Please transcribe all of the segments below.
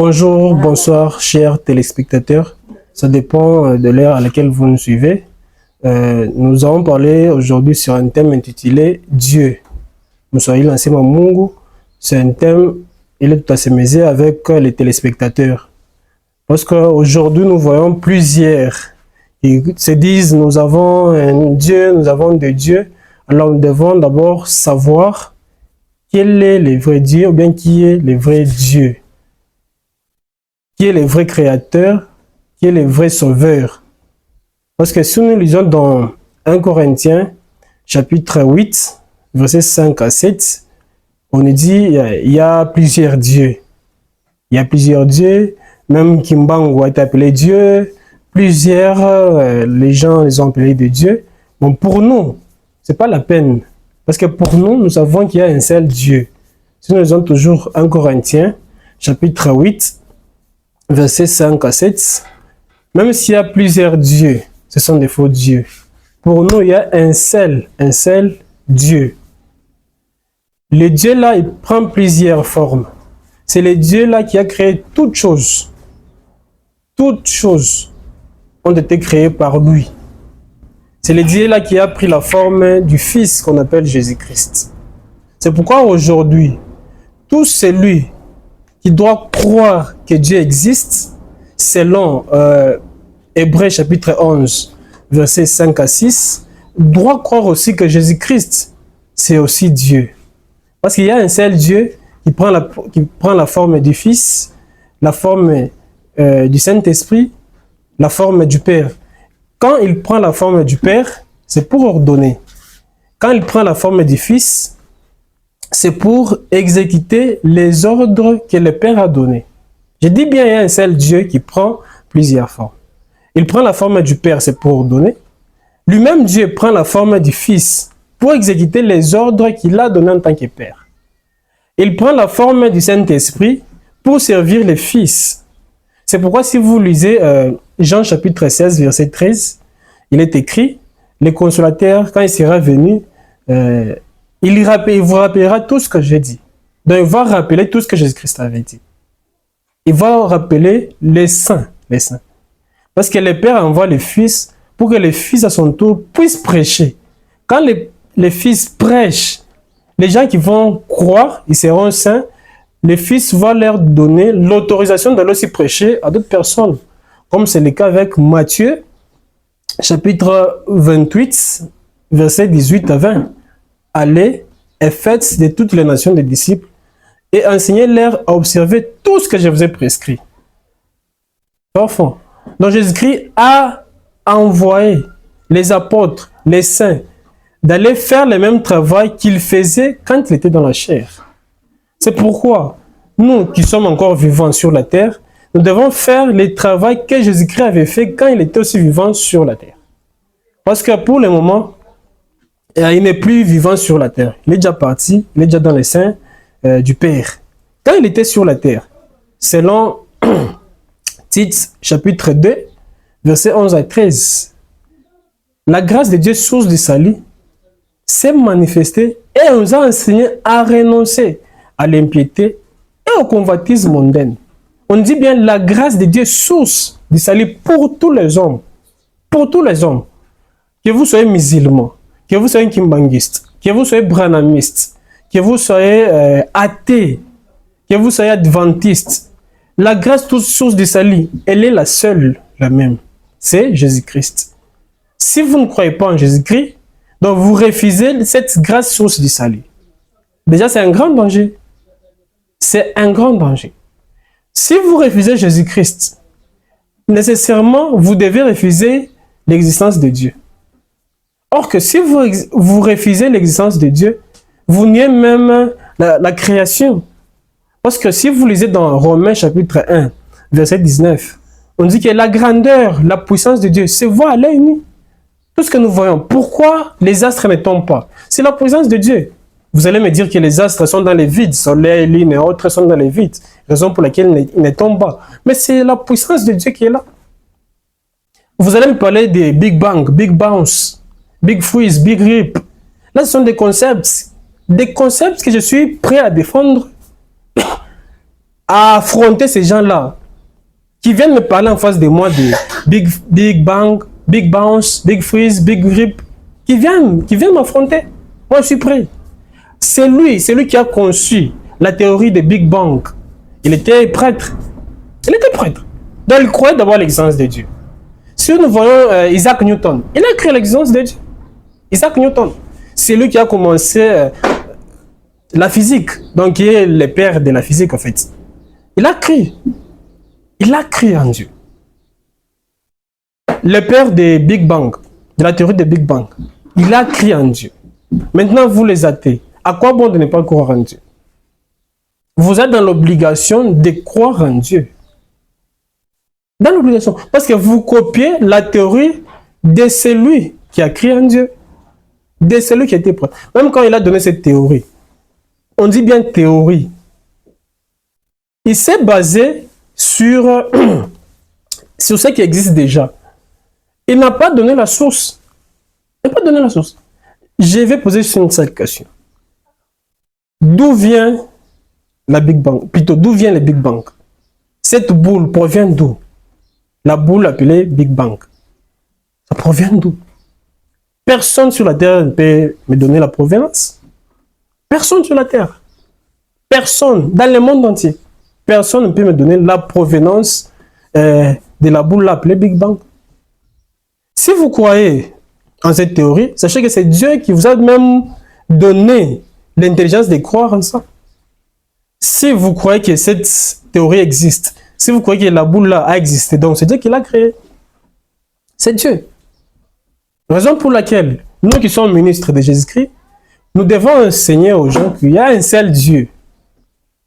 Bonjour, bonsoir, chers téléspectateurs. Ça dépend de l'heure à laquelle vous nous suivez. Nous allons parler aujourd'hui sur un thème intitulé Dieu. Nous soyons lancés Mungu. C'est un thème, il est tout assemblé avec les téléspectateurs. Parce qu'aujourd'hui, nous voyons plusieurs. Ils se disent, nous avons un Dieu, nous avons des dieux. Alors, nous devons d'abord savoir quel est le vrai Dieu ou bien qui est le vrai Dieu. Qui est le vrai créateur, qui est le vrai sauveur. Parce que si nous lisons dans 1 Corinthiens, chapitre 8, versets 5 à 7, on nous dit il y a plusieurs dieux. Il y a plusieurs dieux, même Kimbangu a été appelé Dieu, plusieurs, les gens les ont appelés de Dieu. Bon, pour nous, ce n'est pas la peine. Parce que pour nous, nous savons qu'il y a un seul Dieu. Si nous lisons toujours 1 Corinthiens, chapitre 8, versets 5 à 7, même s'il y a plusieurs dieux, ce sont des faux dieux. Pour nous, il y a un seul Dieu. Le Dieu là, il prend plusieurs formes. C'est le Dieu là qui a créé toutes choses. Toutes choses ont été créées par lui. C'est le Dieu là qui a pris la forme du Fils qu'on appelle Jésus-Christ. C'est pourquoi aujourd'hui, tout celui qui doit croire que Dieu existe, selon Hébreux chapitre 11, versets 5 à 6, doit croire aussi que Jésus-Christ, c'est aussi Dieu. Parce qu'il y a un seul Dieu qui prend la forme du Fils, la forme du Saint-Esprit, la forme du Père. Quand il prend la forme du Père, c'est pour ordonner. Quand il prend la forme du Fils, c'est pour exécuter les ordres que le Père a donnés. Je dis bien, il y a un seul Dieu qui prend plusieurs formes. Il prend la forme du Père, c'est pour ordonner. Lui-même, Dieu prend la forme du Fils pour exécuter les ordres qu'il a donnés en tant que Père. Il prend la forme du Saint-Esprit pour servir le Fils. C'est pourquoi si vous lisez Jean chapitre 16, verset 13, il est écrit, le consolateur, quand il sera venu, il vous rappellera tout ce que j'ai dit. Donc, il va rappeler tout ce que Jésus-Christ avait dit. Il va rappeler les saints. Parce que le Père envoie le Fils pour que le Fils, à son tour, puisse prêcher. Quand le Fils prêche, les gens qui vont croire, ils seront saints. Le Fils va leur donner l'autorisation d'aller aussi prêcher à d'autres personnes. Comme c'est le cas avec Matthieu, chapitre 28, versets 18 à 20. Allez et faites de toutes les nations des disciples et enseignez-leur à observer tout ce que je vous ai prescrit. Enfin, donc Jésus-Christ a envoyé les apôtres, les saints, d'aller faire le même travail qu'il faisait quand il était dans la chair. C'est pourquoi nous qui sommes encore vivants sur la terre, nous devons faire le travail que Jésus-Christ avait fait quand il était aussi vivant sur la terre. Parce que pour le moment, il n'est plus vivant sur la terre. Il est déjà parti, il est déjà dans les seins du Père. Quand il était sur la terre, selon Tite, chapitre 2, versets 11 à 13, la grâce de Dieu, source du salut, s'est manifestée et nous a enseigné à renoncer à l'impiété et au convoitisme mondain. On dit bien la grâce de Dieu, source du salut pour tous les hommes. Pour tous les hommes. Que vous soyez musulmans, que vous soyez kimbanguiste, que vous soyez branamiste, que vous soyez athée, que vous soyez adventiste, la grâce toute source du salut, elle est la seule, la même. C'est Jésus-Christ. Si vous ne croyez pas en Jésus-Christ, donc vous refusez cette grâce source du salut. Déjà, c'est un grand danger. C'est un grand danger. Si vous refusez Jésus-Christ, nécessairement, vous devez refuser l'existence de Dieu. Or que si vous refusez l'existence de Dieu, vous niez même la création. Parce que si vous lisez dans Romains chapitre 1, verset 19, on dit que la grandeur, la puissance de Dieu se voit à l'œil nu. Tout ce que nous voyons, pourquoi les astres ne tombent pas? C'est la puissance de Dieu. Vous allez me dire que les astres sont dans les vides, soleil, lune et autres sont dans les vides, raison pour laquelle ils ne tombent pas. Mais c'est la puissance de Dieu qui est là. Vous allez me parler des Big Bang, Big Bounce, Big Freeze, Big Rip. Là, ce sont des concepts que je suis prêt à défendre à affronter ces gens-là qui viennent me parler en face de moi de Big Bang, Big Bounce, Big Freeze, Big Rip, qui viennent m'affronter. Moi, je suis prêt. C'est lui qui a conçu la théorie de Big Bang. Il était prêtre. Donc, il croyait d'abord l'existence de Dieu. Si nous voyons Isaac Newton, il a créé l'existence de Dieu. Isaac Newton, c'est lui qui a commencé la physique, donc qui est le père de la physique en fait. Il a cru en Dieu. Le père de Big Bang, de la théorie de Big Bang, il a cru en Dieu. Maintenant, vous les athées, à quoi bon de ne pas croire en Dieu? Vous êtes dans l'obligation de croire en Dieu. Dans l'obligation. Parce que vous copiez la théorie de celui qui a cru en Dieu. De celui qui était prêt. Même quand il a donné cette théorie, on dit bien théorie. Il s'est basé sur ce qui existe déjà. Il n'a pas donné la source. Il n'a pas donné la source. Je vais poser une seule question. D'où vient la Big Bang? Plutôt, d'où vient le Big Bang? Cette boule provient d'où? La boule appelée Big Bang. Ça provient d'où? Personne sur la Terre ne peut me donner la provenance. Personne sur la Terre. Personne, dans le monde entier. Personne ne peut me donner la provenance de la boule appelée Big Bang. Si vous croyez en cette théorie, sachez que c'est Dieu qui vous a même donné l'intelligence de croire en ça. Si vous croyez que cette théorie existe, si vous croyez que la boule là a existé, donc c'est Dieu qui l'a créée. C'est Dieu. Raison pour laquelle, nous qui sommes ministres de Jésus-Christ, nous devons enseigner aux gens qu'il y a un seul Dieu,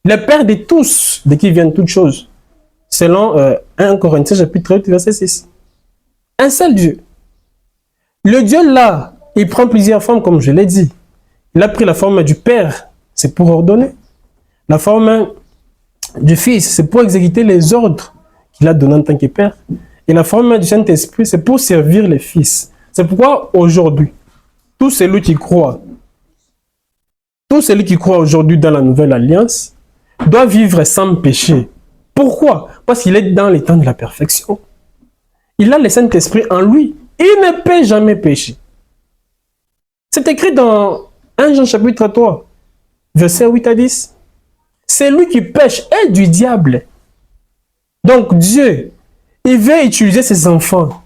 le Père de tous, de qui viennent toutes choses, selon 1 Corinthiens chapitre 8, verset 6. Un seul Dieu. Le Dieu là, il prend plusieurs formes, comme je l'ai dit. Il a pris la forme du Père, c'est pour ordonner. La forme du Fils, c'est pour exécuter les ordres qu'il a donnés en tant que Père. Et la forme du Saint-Esprit, c'est pour servir les Fils. C'est pourquoi aujourd'hui, tout celui qui croit aujourd'hui dans la nouvelle alliance, doit vivre sans péché. Pourquoi? Parce qu'il est dans les temps de la perfection. Il a le Saint-Esprit en lui. Il ne peut jamais pécher. C'est écrit dans 1 Jean chapitre 3, verset 8 à 10. C'est lui qui pêche est du diable. Donc Dieu, il veut utiliser ses enfants.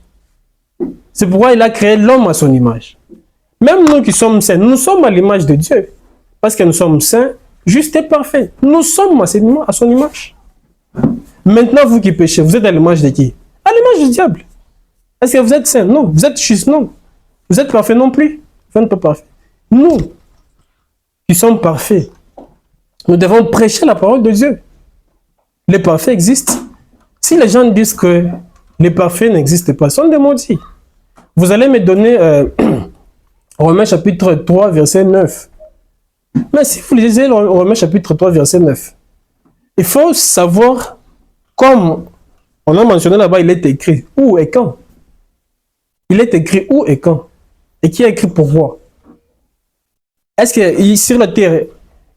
C'est pourquoi il a créé l'homme à son image. Même nous qui sommes saints, nous sommes à l'image de Dieu. Parce que nous sommes saints, justes et parfaits. Nous sommes à son image. Maintenant, vous qui péchez, vous êtes à l'image de qui? À l'image du diable. Est-ce que vous êtes saint? Non. Vous êtes juste? Non. Vous êtes parfait non plus? Vous n'êtes pas parfait. Nous, qui sommes parfaits, nous devons prêcher la parole de Dieu. Les parfaits existent. Si les gens disent que les parfaits n'existent pas, sont des maudits. Vous allez me donner Romains chapitre 3, verset 9. Mais si vous lisez Romains chapitre 3, verset 9, il faut savoir, comme on a mentionné là-bas, il est écrit où et quand. Il est écrit où et quand. Et qui a écrit pourquoi. Est-ce que sur la terre,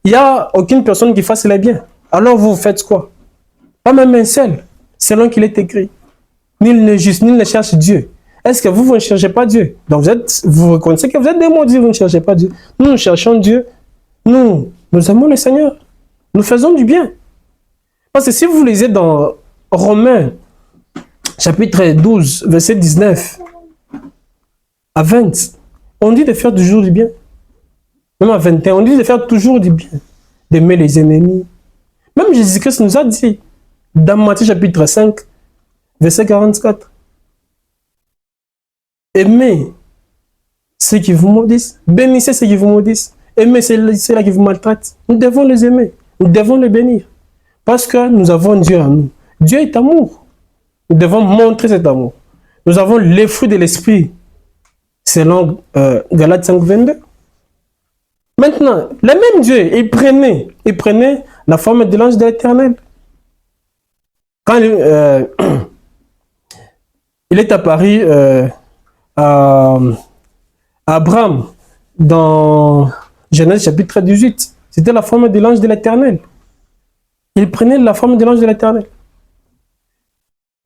il n'y a aucune personne qui fasse les biens? Alors vous faites quoi? Pas même un seul, selon qu'il est écrit. Nul ne juste, nul ne cherche Dieu. Est-ce que vous ne cherchez pas Dieu? Donc vous reconnaissez que vous êtes des maudits, vous ne cherchez pas Dieu. Nous cherchons Dieu. Nous aimons le Seigneur. Nous faisons du bien. Parce que si vous lisez dans Romains, chapitre 12, verset 19 à 20, on dit de faire toujours du bien. Même à 21, on dit de faire toujours du bien. D'aimer les ennemis. Même Jésus-Christ nous a dit, dans Matthieu chapitre 5, verset 44, aimez ceux qui vous maudissent, bénissez ceux qui vous maudissent, aimez ceux-là qui vous maltraitent. Nous devons les aimer, nous devons les bénir. Parce que nous avons Dieu en nous. Dieu est amour. Nous devons montrer cet amour. Nous avons les fruits de l'esprit, selon Galates 5, 22. Maintenant, le même Dieu, il prenait la forme de l'ange de l'Éternel. Quand il est apparu à Abraham dans Genèse chapitre 18, c'était la forme de l'ange de l'Éternel. Il prenait la forme de l'ange de l'Éternel.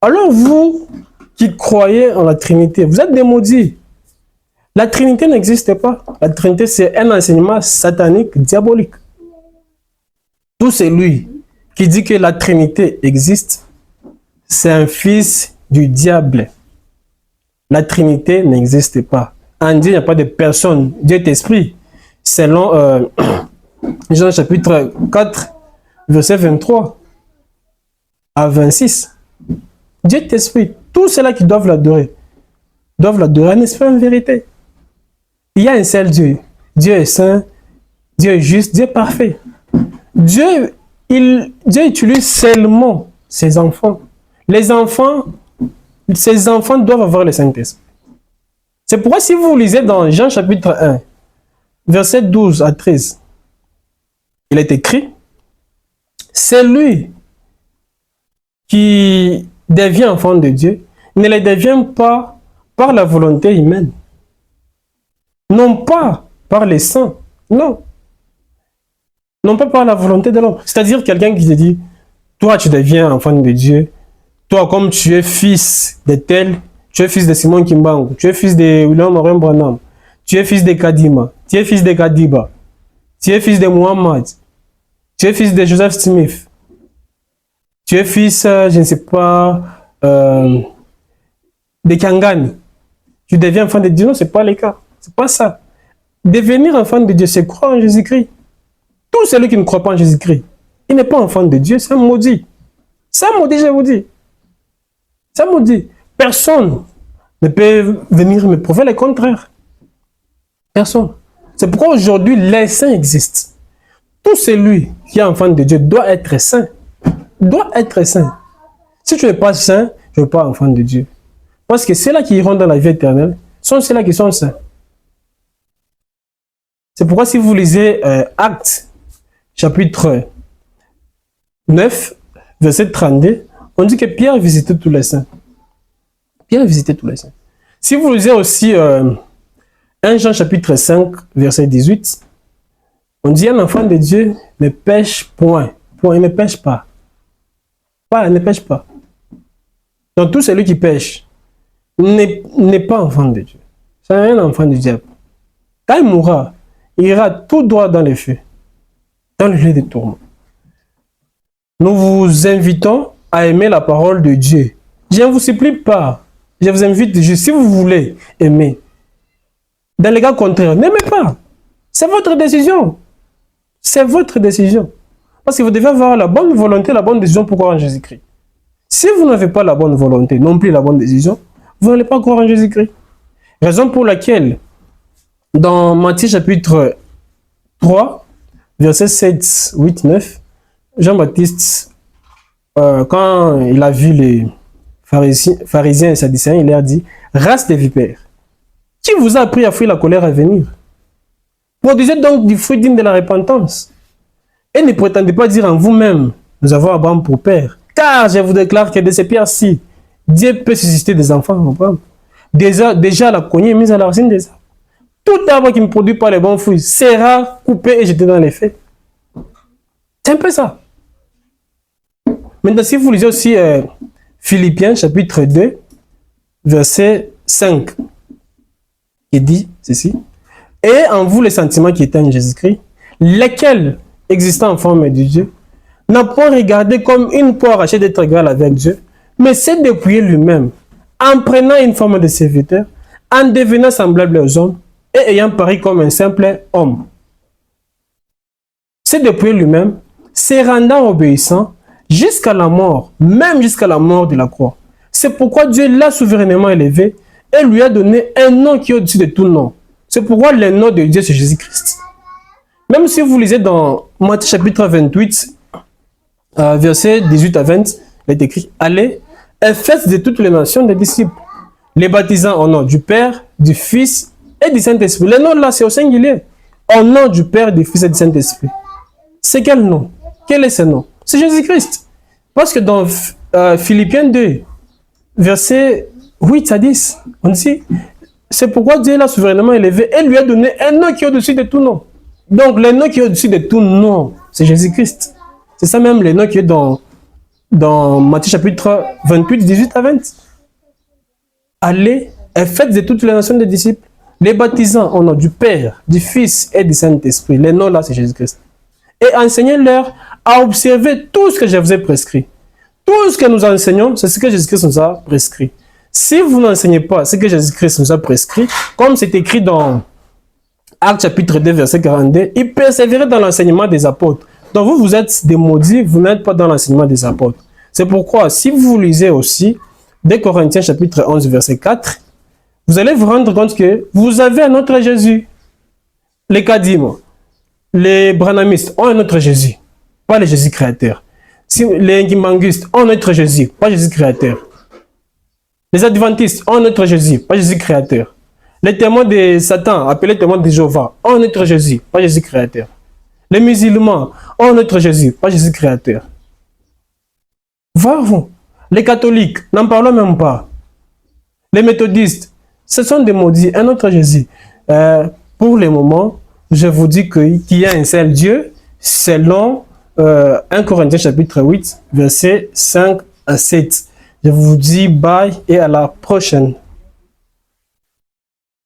Alors vous qui croyez en la Trinité, vous êtes des maudits. La Trinité n'existe pas. La Trinité, c'est un enseignement satanique, diabolique. Tout celui qui dit que la Trinité existe, c'est un fils du diable. La Trinité n'existe pas. En Dieu, il n'y a pas de personne. Dieu est esprit. Selon Jean chapitre 4, verset 23 à 26. Dieu est esprit. Tous ceux-là qui doivent l'adorer en esprit, en vérité. Il y a un seul Dieu. Dieu est saint, Dieu est juste, Dieu est parfait. Dieu utilise seulement ses enfants. Ses enfants doivent avoir le Saint-Esprit. C'est pourquoi si vous lisez dans Jean chapitre 1, verset 12 à 13, il est écrit, c'est lui qui devient enfant de Dieu, ne le devient pas par la volonté humaine, non pas par les saints, non pas par la volonté de l'homme. C'est-à-dire quelqu'un qui te dit, toi tu deviens enfant de Dieu, toi comme tu es fils de tel, tu es fils de Simon Kimbangu, tu es fils de William Marion Branham, tu es fils de Kadima, tu es fils de Kadiba, tu es fils de Muhammad, tu es fils de Joseph Smith, tu es fils, je ne sais pas, de Kangani. Tu deviens enfant de Dieu. Non, ce n'est pas le cas. Ce n'est pas ça. Devenir enfant de Dieu, c'est croire en Jésus-Christ. Tout celui qui ne croit pas en Jésus-Christ, il n'est pas enfant de Dieu, c'est un maudit. C'est un maudit, je vous dis. C'est un maudit. Personne ne peut venir me prouver le contraire. Personne. C'est pourquoi aujourd'hui, les saints existent. Tout celui qui est enfant de Dieu doit être saint. Doit être saint. Si tu n'es pas saint, tu n'es pas enfant de Dieu. Parce que ceux-là qui iront dans la vie éternelle sont ceux-là qui sont saints. C'est pourquoi si vous lisez Actes, chapitre 9, verset 32, on dit que Pierre visitait tous les saints. Pierre visitait tous les saints. Si vous lisez aussi 1 Jean, chapitre 5, verset 18, on dit un enfant de Dieu ne pêche point. Point, il ne pêche pas. Il ne pêche pas. Donc tout celui qui pêche n'est pas enfant de Dieu. C'est un enfant du diable. Quand il mourra, il ira tout droit dans les feux, dans le lieu de tourment. Nous vous invitons à aimer la parole de Dieu. Je ne vous supplie pas. Je vous invite juste, si vous voulez aimer. Dans les cas contraires, n'aimez pas. C'est votre décision. C'est votre décision. Parce que vous devez avoir la bonne volonté, la bonne décision pour croire en Jésus-Christ. Si vous n'avez pas la bonne volonté, non plus la bonne décision, vous n'allez pas croire en Jésus-Christ. Raison pour laquelle, dans Matthieu chapitre 3, versets 7, 8, 9, Jean-Baptiste, quand il a vu les pharisiens et sadducéens, il leur dit, « Race de vipères, qui vous a appris à fuir la colère à venir? Produisez donc du fruit digne de la repentance. Et ne prétendez pas dire en vous-même, nous avons Abraham pour père. Car je vous déclare que de ces pierres-ci, Dieu peut susciter des enfants en Abraham. Déjà la cognée est mise à la racine des arbres. Tout arbre qui ne produit pas les bons fruits sera coupé et jeté dans les feux. » C'est un peu ça. Maintenant, si vous lisez aussi Philippiens chapitre 2, verset 5, qui dit ceci. « Et en vous les sentiments qui étaient en Jésus-Christ, lesquels, existant en forme de Dieu, n'a pas regardé comme une poire arrachée d'être égal avec Dieu, mais s'est dépouillé lui-même, en prenant une forme de serviteur, en devenant semblable aux hommes, et ayant paru comme un simple homme. S'est dépouillé lui-même, se rendant obéissant, jusqu'à la mort, même jusqu'à la mort de la croix. C'est pourquoi Dieu l'a souverainement élevé et lui a donné un nom qui est au-dessus de tout nom. C'est pourquoi le nom de Dieu, c'est Jésus-Christ. Même si vous lisez dans Matthieu chapitre 28, versets 18 à 20, il est écrit, « Allez, et faites de toutes les nations des disciples, les baptisant au nom du Père, du Fils et du Saint-Esprit. » Le nom là, c'est au singulier. Au nom du Père, du Fils et du Saint-Esprit. C'est quel nom? Quel est ce nom? C'est Jésus-Christ. Parce que dans Philippiens 2, versets 8 à 10, on dit, c'est pourquoi Dieu l'a souverainement élevé et lui a donné un nom qui est au-dessus de tout nom. Donc, le nom qui est au-dessus de tout nom, c'est Jésus-Christ. C'est ça même le nom qui est dans Matthieu chapitre 28, 18 à 20. Allez et faites de toutes les nations des disciples, les baptisant au nom du Père, du Fils et du Saint-Esprit. Les noms là, c'est Jésus-Christ. Et enseignez-leur à observer tout ce que je vous ai prescrit. Tout ce que nous enseignons, c'est ce que Jésus-Christ nous a prescrit. Si vous n'enseignez pas ce que Jésus-Christ nous a prescrit, comme c'est écrit dans Actes chapitre 2, verset 42, il persévérait dans l'enseignement des apôtres. Donc vous, vous êtes des maudits, vous n'êtes pas dans l'enseignement des apôtres. C'est pourquoi, si vous lisez aussi 2 Corinthiens chapitre 11, verset 4, vous allez vous rendre compte que vous avez un autre Jésus. Les Kadimos, les Branhamistes ont un autre Jésus, pas le Jésus créateur. Les Ngimanguistes ont un autre Jésus, pas Jésus créateur. Les Adventistes ont un autre Jésus, pas Jésus créateur. Les témoins de Satan, appelés témoins de Jéhovah, ont un autre Jésus, pas Jésus créateur. Les musulmans ont un autre Jésus, pas Jésus créateur. Voyez-vous, les catholiques, n'en parlons même pas. Les méthodistes, ce sont des maudits, un autre Jésus. Pour le moment, je vous dis qu'il y a un seul Dieu, selon 1 Corinthiens chapitre 8, versets 5 à 7. Je vous dis bye et à la prochaine.